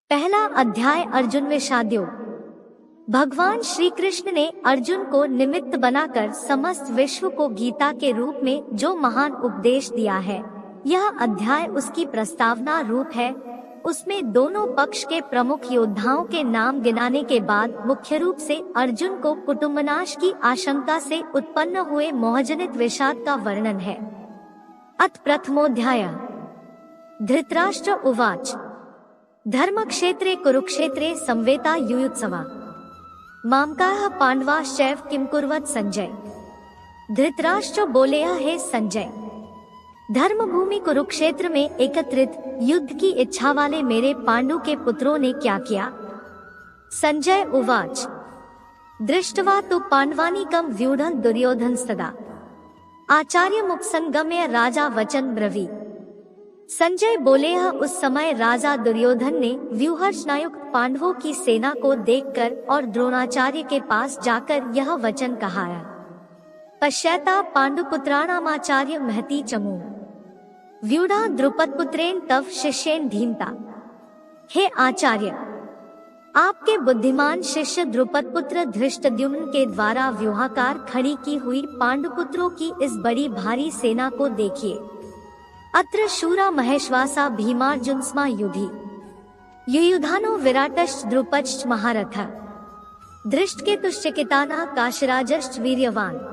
पहला अध्याय अर्जुन विषादयोग। भगवान श्री कृष्ण ने अर्जुन को निमित्त बनाकर समस्त विश्व को गीता के रूप में जो महान उपदेश दिया है, यह अध्याय उसकी प्रस्तावना रूप है। उसमें दोनों पक्ष के प्रमुख योद्धाओं के नाम गिनाने के बाद मुख्य रूप से अर्जुन को कुटुम्बनाश की आशंका से उत्पन्न हुए मोहजनित विषाद का वर्णन है। अथ प्रथमोऽध्यायः। धृतराष्ट्र उवाच धर्मक्षेत्रे कुरुक्षेत्रे संवेता युयुत्सवा मामकाः पांडवाश्चैव किं कुर्वत् संजय। धृतराष्ट्र बोले, हे संजय, धर्म भूमि कुरुक्षेत्र में एकत्रित युद्ध की इच्छा वाले मेरे पांडु के पुत्रों ने क्या किया। संजय उवाच दृष्ट्वा तु पांडवानीकं व्यूढं दुर्योधनस्तदा आचार्यमुपसंगम्य राजा वचन ब्रवीत्। संजय बोले, उस समय राजा दुर्योधन ने व्यूहरचनायुक्त पांडवों की सेना को देखकर और द्रोणाचार्य के पास जाकर यह वचन कहाया। पश्यता पांडुपुत्राणामाचार्य महती चमू व्यूढ़ा द्रुपदपुत्रेण तव शिष्येन धीमता। हे आचार्य, आपके बुद्धिमान शिष्य द्रुपदपुत्र धृष्टद्युम्न के द्वारा व्यूहाकार खड़ी की हुई पांडुपुत्रों की इस बड़ी भारी सेना को देखिए। अत्र शूरा महेश्वासा भीमार्जुनस्मा युधि युयुधानो विराटश्च द्रुपदश्च महारथः धृष्टकेतुश्चकितानः काशिराजश्च वीर्यवान्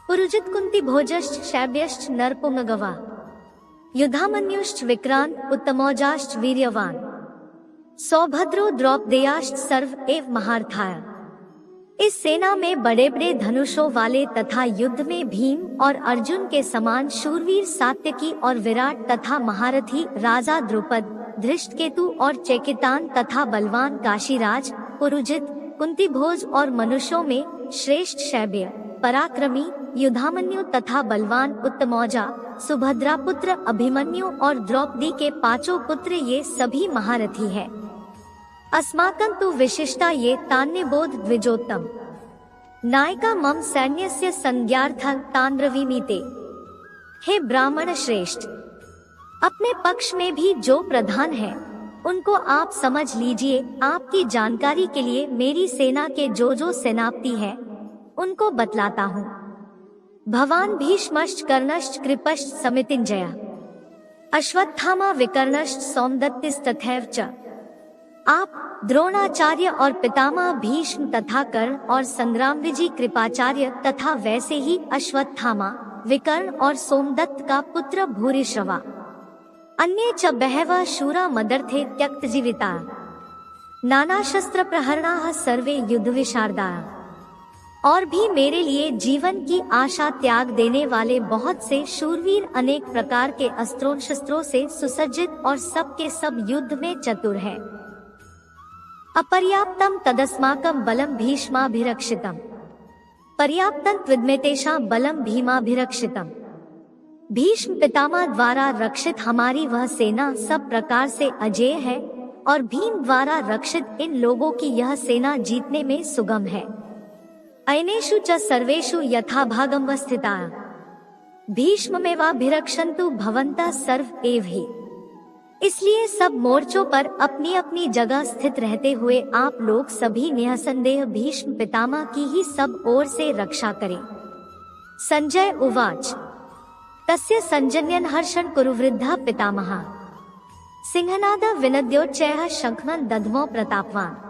पुरुजित कुंती भोजश्च शैब्यश्च नरपुंगवा युधामन्युश्च विक्रांत उत्तमौजाश्च वीर्यवान् सौभद्रो द्रौपदेयाश्च सर्व एव महारथाः। इस सेना में बड़े बड़े धनुषों वाले तथा युद्ध में भीम और अर्जुन के समान शूरवीर सात्यकी और विराट तथा महारथी राजा द्रुपद, धृष्टकेतु और चेकितान तथा बलवान काशीराज, पुरुजित, कुंतीभोज और मनुष्यों में श्रेष्ठ शैब्य, पराक्रमी युधामन्यु तथा बलवान उत्तमौजा, सुभद्रा पुत्र अभिमन्यु और द्रौपदी के पांचों पुत्र, ये सभी महारथी है। अस्माकं तु विशिष्टा ये तान्यबोध द्विजोत्तम नायिका मम सैन्यस्य संज्ञार्थं तांद्रवीमीते। हे ब्राह्मण श्रेष्ठ, अपने पक्ष में भी जो प्रधान है उनको आप समझ लीजिए। आपकी जानकारी के लिए मेरी सेना के जो सेनापति है उनको बतलाता हूँ। भवान भीष्मश्च कर्णश्च कृपश्च समितिंजय अश्वत्थामा विकर्णश्च सौमदत्तिस्तथैव च। आप द्रोणाचार्य और पितामह भीष्म तथा कर्ण और संग्राम विजय कृपाचार्य तथा वैसे ही अश्वत्थामा, विकर्ण और सोमदत्त का पुत्र भूरिश्रवा अन्ये च बहवः शूरा मदर्थे त्यक्त जीविता नाना शस्त्र प्रहरणाः सर्वे युद्ध विशारदाः। और भी मेरे लिए जीवन की आशा त्याग देने वाले बहुत से शूरवीर अनेक प्रकार के अस्त्रों शस्त्रों से सुसज्जित और सब के सब युद्ध में चतुर है। अपर्याप्तम तदस्माकं बलम भीष्माभिरक्षितम पर्याप्तं त्विद्मेतेषां बलम भीमाभिरक्षितम। भीष्म पितामह द्वारा रक्षित हमारी वह सेना सब प्रकार से अजेय है और भीम द्वारा रक्षित इन लोगों की यह सेना जीतने में सुगम है। अयनेषु च सर्वेषु यथाभागं स्थिताः भीष्ममेवाभिरक्षन्तु भवन्तः सर्व एव हि। इसलिए सब मोर्चों पर अपनी अपनी जगह स्थित रहते हुए आप लोग सभी निःसंदेह भीष्म पितामह की ही सब ओर से रक्षा करें। संजय उवाच तस्य संजन्यन हर्षण कुरुवृद्धः पितामहः सिंहनाद विनद्योच्चैः शंखमं दध्मो प्रतापवान।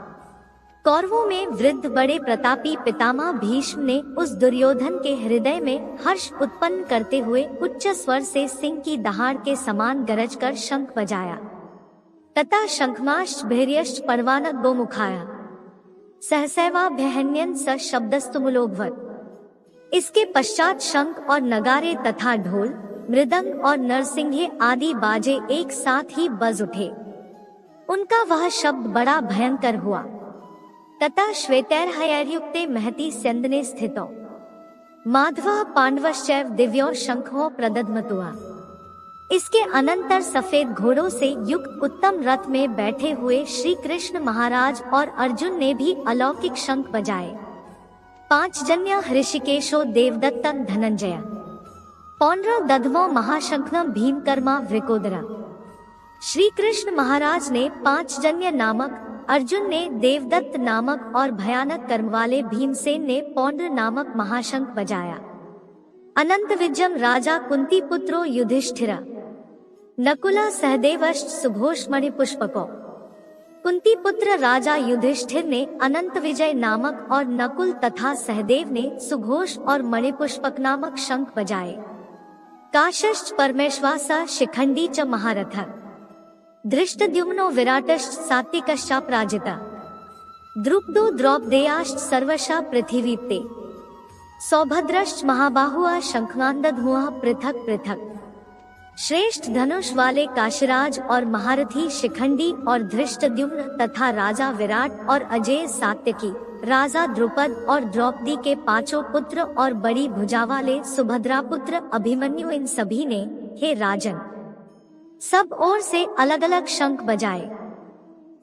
कौरवों में वृद्ध बड़े प्रतापी पितामह भीष्म ने उस दुर्योधन के हृदय में हर्ष उत्पन्न करते हुए उच्च स्वर से सिंह की दहाड़ के समान गरज कर शंख बजाया। तथा शंखमाश्च भैर्यश्च पर्वानक गोमुखाय सहसैवाभ्यहन्यन स शब्दस्तुमुलोभवत्। इसके पश्चात शंख और नगारे तथा ढोल, मृदंग और नरसिंहे आदि बाजे एक साथ ही बज उठे। उनका वह शब्द बड़ा भयंकर हुआ। तथा श्वेतैर्हयैर्युक्ते महती स्यन्दने स्थितौ माधवः पांडवश्चैव दिव्यो शंखो प्रदध्मतुः। इसके अनंतर सफेद घोड़ों से युक्त उत्तम रथ में बैठे हुए श्री कृष्ण महाराज और अर्जुन ने भी अलौकिक शंख बजाए। पांचजन्य ऋषिकेशो देवदत्तं धनंजय पौंड्र दध्मो महाशंखनं भीमकर्मा वृकोदरा श्री कृष्ण महाराज ने पांचजन्य नामक, अर्जुन ने देवदत्त नामक और भयानक कर्म वाले भीमसेन ने पौंड्र नामक महाशंख बजाया। अनंत विजयम राजा कुंती पुत्रो युधिष्ठिर नकुला सहदेवश्च सुघोष मणिपुष्पको। कुंती पुत्र राजा युधिष्ठिर ने अनंत विजय नामक और नकुल तथा सहदेव ने सुघोष और मणिपुष्पक नामक शंख बजाए। काशश्च परमेश्वासा शिखंडी च महारथ धृष्टद्युम्नो विराटश्च सात्विकश्चापराजिता द्रुपदो द्रौपदेयाश्च सर्वशा पृथिवीप्ते सौभद्रश्च महाबाहुआ शंखनादधुआ पृथक पृथक। श्रेष्ठ धनुष वाले काशीराज और महारथी शिखंडी और धृष्टद्युम्न तथा राजा विराट और अजेय सात्यकी, राजा द्रुपद और द्रौपदी के पांचों पुत्र और बड़ी भुजा वाले सुभद्रा पुत्र अभिमन्यु, इन सभी ने, हे राजन, सब ओर से अलग अलग शंख बजाए।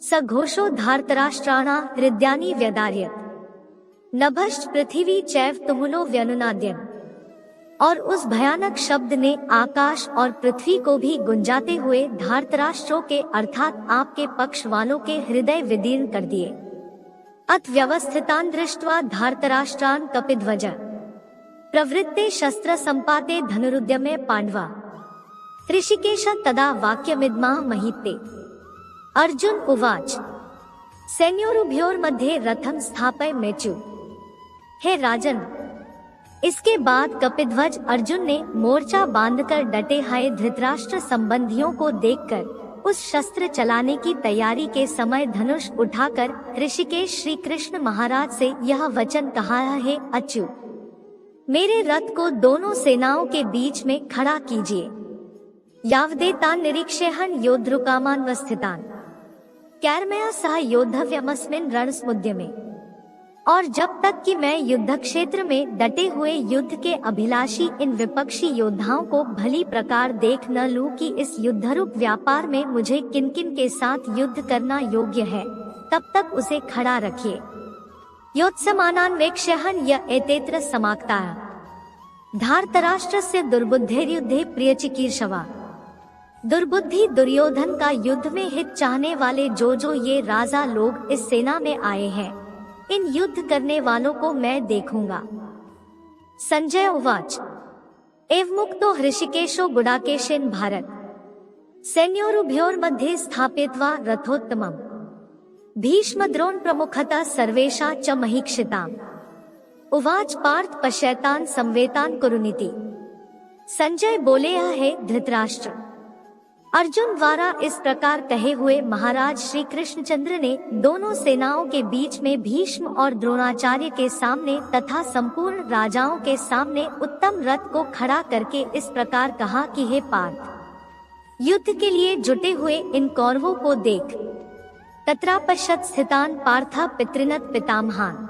सघोषो धार्तराष्ट्राणा हृदयानि व्यदार्यत नभश्च पृथ्वी चैव तुमुलो व्यनुनाद्यन। और उस भयानक शब्द ने आकाश और पृथ्वी को भी गुंजाते हुए धार्तराष्ट्रों के अर्थात आपके पक्ष वालों के हृदय विदीर्ण कर दिए। अथ व्यवस्थितान दृष्ट्वा धार्तराष्ट्रान कपिध्वज प्रवृत्ते शस्त्र संपाते धनुरुद्यमे पांडवा ऋषिकेश तदा वाक्यमिदमाह महीते। अर्जुन उवाच सैन्योरुभयोर्मध्ये रथम स्थापय मेचु। हे राजन, इसके बाद कपिध्वज अर्जुन ने मोर्चा बांधकर डटे हाय धृतराष्ट्र संबंधियों को देखकर उस शस्त्र चलाने की तैयारी के समय धनुष उठाकर ऋषिकेश श्री कृष्ण महाराज से यह वचन कहा है, अच्यु, मेरे रथ को दोनों सेनाओं के बीच में खड़ा कीजिए। यावदेतान निरीक्षेहन योद्धृकामान्वस्थितान कैर्मया सह योद्धव्यमस्मिन् रणसमुद्यमे। और जब तक कि मैं युद्ध क्षेत्र में डटे हुए युद्ध के अभिलाषी इन विपक्षी योद्धाओं को भली प्रकार देख न लूं कि इस युद्धरूप व्यापार में मुझे किन किन के साथ युद्ध करना योग्य है, तब तक उसे खड़ा रखिए। योत्समानान वेक्ष्यहन य एतेत्र समाक्ताः धार्तराष्ट्रस्य दुर्बुद्धेर्युद्धे प्रियचिकीर्षवा। दुर्बुद्धि दुर्योधन का युद्ध में हित चाहने वाले जो ये राजा लोग इस सेना में आए हैं, इन युद्ध करने वालों को मैं देखूंगा। संजय उवाच एवमुक्तो हृषिकेशो गुडाकेशेन भारत सैन्योरुभयोर्मध्ये स्थापयित्वा रथोत्तमम् भीष्म द्रोण प्रमुखतः सर्वेषा च महीक्षिताम्। उवाच पार्थ पश्यतान संवेतान कुरुनीति। संजय बोले, यह है धृतराष्ट्र, अर्जुन द्वारा इस प्रकार कहे हुए महाराज श्री कृष्णचंद्र ने दोनों सेनाओं के बीच में भीष्म और द्रोणाचार्य के सामने तथा संपूर्ण राजाओं के सामने उत्तम रथ को खड़ा करके इस प्रकार कहा कि हे पार्थ, युद्ध के लिए जुटे हुए इन कौरवों को देख। तत्रापश्यत स्थितान पार्थ पितृनत पितामहान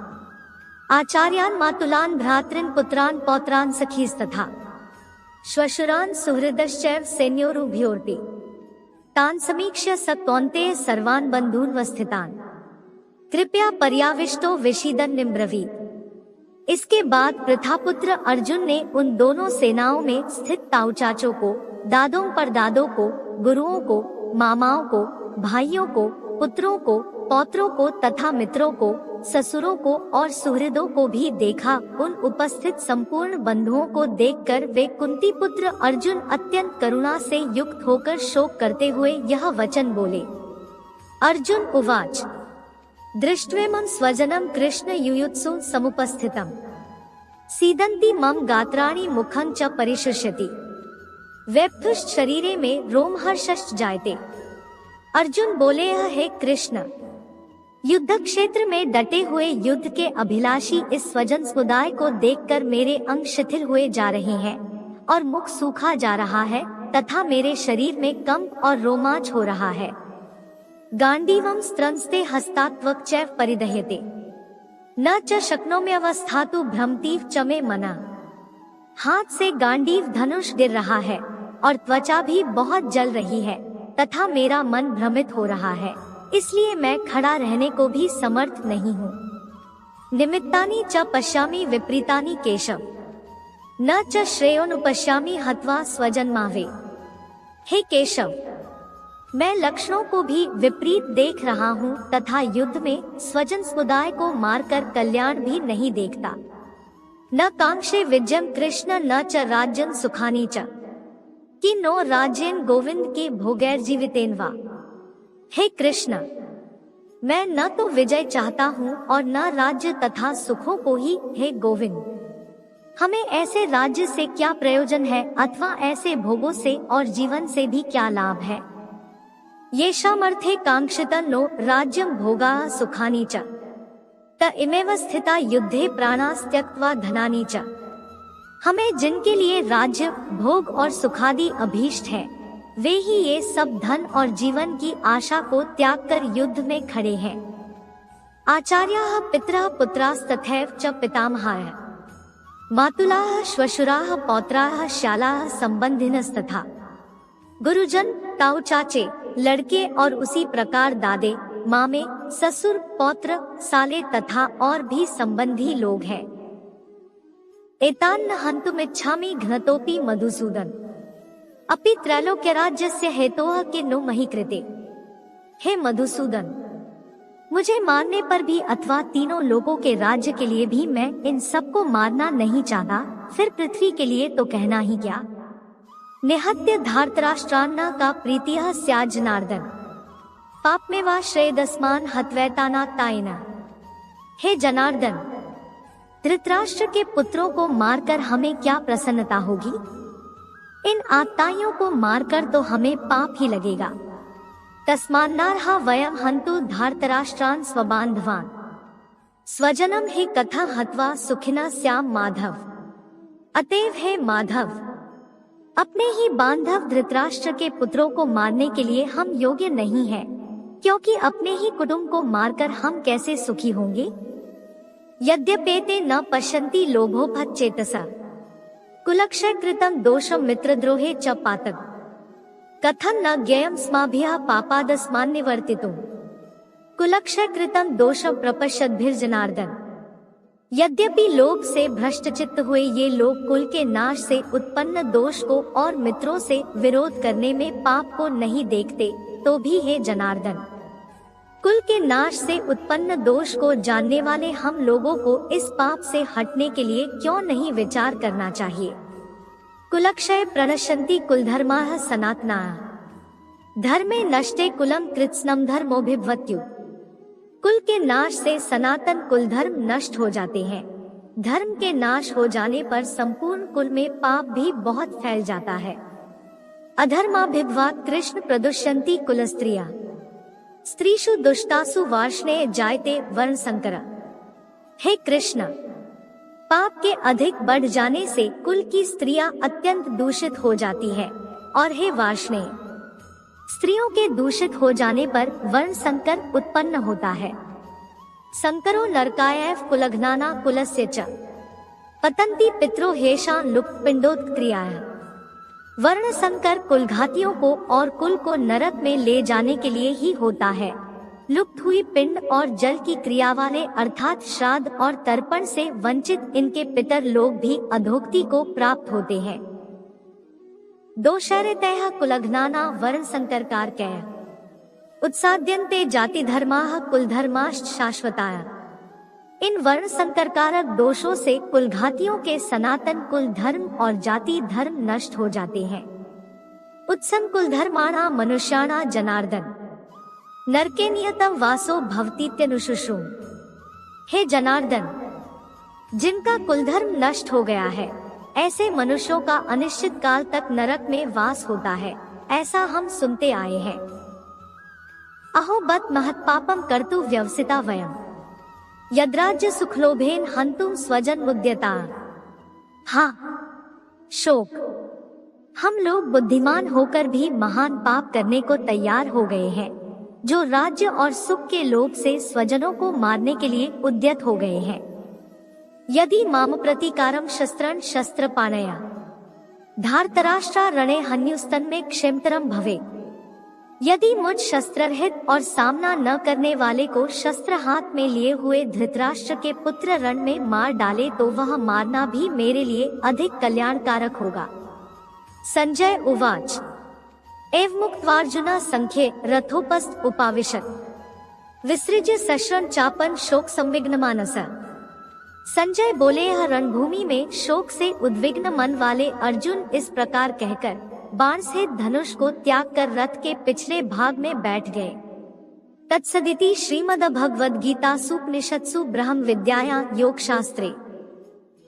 आचार्यान मातुलान भ्रातृन पुत्रान पौत्रान सखीस्तथा श्वशुरान सुहृदश्चैव सैन्योरुभयोरपि तान समीक्ष्य स कौन्तेय सर्वान् बन्धून् वस्थितान् कृपया पर्याविष्टो विषीदन् निम्ब्रवीत्। इसके बाद प्रथापुत्र अर्जुन ने उन दोनों सेनाओं में स्थित ताऊ-चाचों को, दादों परदादों को, गुरुओं को, मामाओं को, भाइयों को, पुत्रों को, पौत्रों को तथा मित्रों को, ससुरों को और सुहृदों को भी देखा। उन उपस्थित संपूर्ण बंधुओं को देखकर वे कुंती पुत्र अर्जुन अत्यंत करुणा से युक्त होकर शोक करते हुए यह वचन बोले। अर्जुन उवाच दृष्ट्वेमं स्वजनं कृष्ण युयुत्सु समुपस्थितम् सीदन्ति मम गात्राणि मुखं च परिशुष्यति वेप्तुश्च शरीरे में रोमहर्षश्च जायते। अर्जुन बोले, यह है कृष्ण, युद्ध क्षेत्र में डटे हुए युद्ध के अभिलाषी इस स्वजन समुदाय को देखकर मेरे अंग शिथिल हुए जा रहे हैं और मुख सूखा जा रहा है तथा मेरे शरीर में कंप और रोमांच हो रहा है। गांडीवं स्त्रंस्ते हस्तात्वक चैव परिदह्यते न च शक्नोम्यवस्थातु भ्रमतीव च मे मना। हाथ से गांडीव धनुष गिर रहा है और त्वचा भी बहुत जल रही है तथा मेरा मन भ्रमित हो रहा है, इसलिए मैं खड़ा रहने को भी समर्थ नहीं हूँ। निमित्तानि च पश्यामि विपरीतानि केशव न च श्रेयोनुपश्यामि हत्वा स्वजन्मावे। हे केशव, मैं लक्षणों को भी विपरीत देख रहा हूँ तथा युद्ध में स्वजन समुदाय को मारकर कल्याण भी नहीं देखता। न कांक्षे विजयम कृष्ण न च राज्यं सुखानि च कि नो राज्येन गोविंद के भोगैर्जीवितेन वा। हे कृष्ण, मैं न तो विजय चाहता हूँ और न राज्य तथा सुखों को ही। हे गोविंद, हमें ऐसे राज्य से क्या प्रयोजन है अथवा ऐसे भोगों से और जीवन से भी क्या लाभ है। येषामर्थे कांक्षिता नो राज्यं भोगाः सुखानि च त इमेव स्थिता युद्धे प्राणास् त्यक्त्वा धनानि च। हमें जिनके लिए राज्य, भोग और सुखादि अभीष्ट है, वे ही ये सब धन और जीवन की आशा को त्याग कर युद्ध में खड़े हैं। आचार्याः पितरः पुत्रास्तथैव च पितामहाः मातुलाः श्वशुराः पौत्राः श्यालाः संबंधिनस्तथा। गुरुजन, ताऊ चाचे, लड़के और उसी प्रकार दादे, मामे, ससुर, पौत्र, साले तथा और भी संबंधी लोग हैं। एतान्न हन्तुमिच्छामि घ्नतोपि मधुसूदन अपि त्रैलोक्यराज्यस्य हेतोः किन्नु मही कृते। हे मधुसूदन, मुझे मारने पर भी अथवा तीनों लोगों के राज्य के लिए भी मैं इन सबको मारना नहीं चाहता, फिर पृथ्वी के लिए तो कहना ही क्या। निहत्य धार्तराष्ट्रान्ना का प्रीतियः स्यात् जनार्दन पाप में वा श्रेयदस्मान हत्वैतानात्तायेन। हे जनार्दन, धृतराष्ट्र के पुत्रों को मारकर हमें क्या प्रसन्नता होगी। इन आत्ताइयों को मारकर तो हमें पाप ही लगेगा। तस्मान्नार्हा वयं हन्तु धार्तराष्ट्रान् स्वबान्धवान् स्वजनम हि कथं हत्वा सुखिनः स्याम माधव। अतएव हे माधव, अपने ही बांधव धृतराष्ट्र के पुत्रों को मारने के लिए हम योग्य नहीं हैं, क्योंकि अपने ही कुटुंब को मारकर हम कैसे सुखी होंगे। यद्यपेते न पश्यन्ति लोभोपहतचेतसा कुलक्षय कृतं दोषं मित्रद्रोहे च पातक कथं न ज्ञेयं स्माभिः पापादस्मान्निवर्तितुं कुलक्षय कृतं दोषं प्रपश्यद्भिर्जनार्दन। यद्यपि लोभ से भ्रष्टचित्त हुए ये लोग कुल के नाश से उत्पन्न दोष को और मित्रों से विरोध करने में पाप को नहीं देखते, तो भी हे जनार्दन, कुल के नाश से उत्पन्न दोष को जानने वाले हम लोगों को इस पाप से हटने के लिए क्यों नहीं विचार करना चाहिए। कुलक्षय प्रणश्यन्ति कुलधर्माः सनातनाः धर्मे नष्टे कुलम कृत्स्नम धर्मोभिभवत्यु। कुल के नाश से सनातन कुल धर्म नष्ट हो जाते हैं। धर्म के नाश हो जाने पर संपूर्ण कुल में पाप भी बहुत फैल जाता है। अधर्माभिभवात् कृष्ण प्रदुष्यन्ति कुलस्त्रियः स्त्रीषु दुष्टासु वार्ष्णेय जायते वर्ण संकर। हे कृष्ण, पाप के अधिक बढ़ जाने से कुल की स्त्रियां अत्यंत दूषित हो जाती है, और हे वार्ष्णेय, स्त्रियों के दूषित हो जाने पर वर्ण संकर उत्पन्न होता है। संकरो नरकायैव कुलघ्नाना कुलस्य च पतन्ति पितरो हेषां लुप्तपिंडोत्क्रियाः। वर्ण संकर कुलघातियों को और कुल को नरक में ले जाने के लिए ही होता है। लुप्त हुई पिंड और जल की क्रिया वाले अर्थात श्राद्ध और तर्पण से वंचित इनके पितर लोग भी अधोक्ति को प्राप्त होते हैं। दोषैरेतैः कुलघ्नाना वर्ण संकरकारकैः उत्साद्यन्ते जाति धर्माः कुलधर्माश्च शाश्वताः। इन वर्ण संकरकारक दोषों से कुलघातियों के सनातन कुल धर्म और जाति धर्म नष्ट हो जाते हैं। उत्सन्न कुलधर्माणा मनुष्याणा जनार्दन नरके नियतम वासो भवतीत्यनुशुश्रूम। हे जनार्दन, जिनका कुलधर्म नष्ट हो गया है, ऐसे मनुष्यों का अनिश्चित काल तक नरक में वास होता है, ऐसा हम सुनते आए हैं। अहो बत महत्पापम कर्तु व्यवसिता वयम यद्राज्य सुखलोभेन हन्तुम स्वजन मुद्यता। हाँ, शोक, हम लोग बुद्धिमान होकर भी महान पाप करने को तैयार हो गए हैं, जो राज्य और सुख के लोभ से स्वजनों को मारने के लिए उद्यत हो गए हैं। यदि माम प्रतिकारम शस्त्रं शस्त्रपाणया धार्तराष्ट्रा रणे हन्युस्तन में क्षेमतरम भवे। यदि मुझ शस्त्ररहित और सामना न करने वाले को शस्त्र हाथ में लिए हुए धृतराष्ट्र के पुत्र रण में मार डाले तो वह मारना भी मेरे लिए अधिक कल्याणकारक होगा। संजय उवाच एव मुक्त्वार्जुना संख्ये रथोपस्थ उपाविशत विसृज्य सश्रण चापन शोक संविघ्न मानस। संजय बोले, यह रणभूमि में शोक से उद्विग्न मन वाले अर्जुन इस प्रकार कहकर बाण से धनुष को त्याग कर रथ के पिछले भाग में बैठ गए। तत्सदिति श्रीमद्भगवद्गीतासूपनिषत्सु ब्रह्म विद्यायां योग शास्त्रे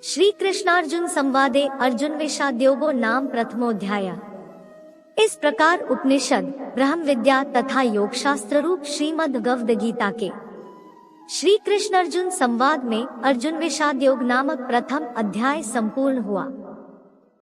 श्री कृष्णार्जुन संवादे अर्जुन विषादयोगो नाम प्रथमोध्याय। इस प्रकार उपनिषद, ब्रह्म विद्या तथा योग शास्त्र रूप श्रीमद् भगवद गीता के श्री कृष्ण अर्जुन संवाद में अर्जुन विषाद योग नामक प्रथम अध्याय संपूर्ण हुआ।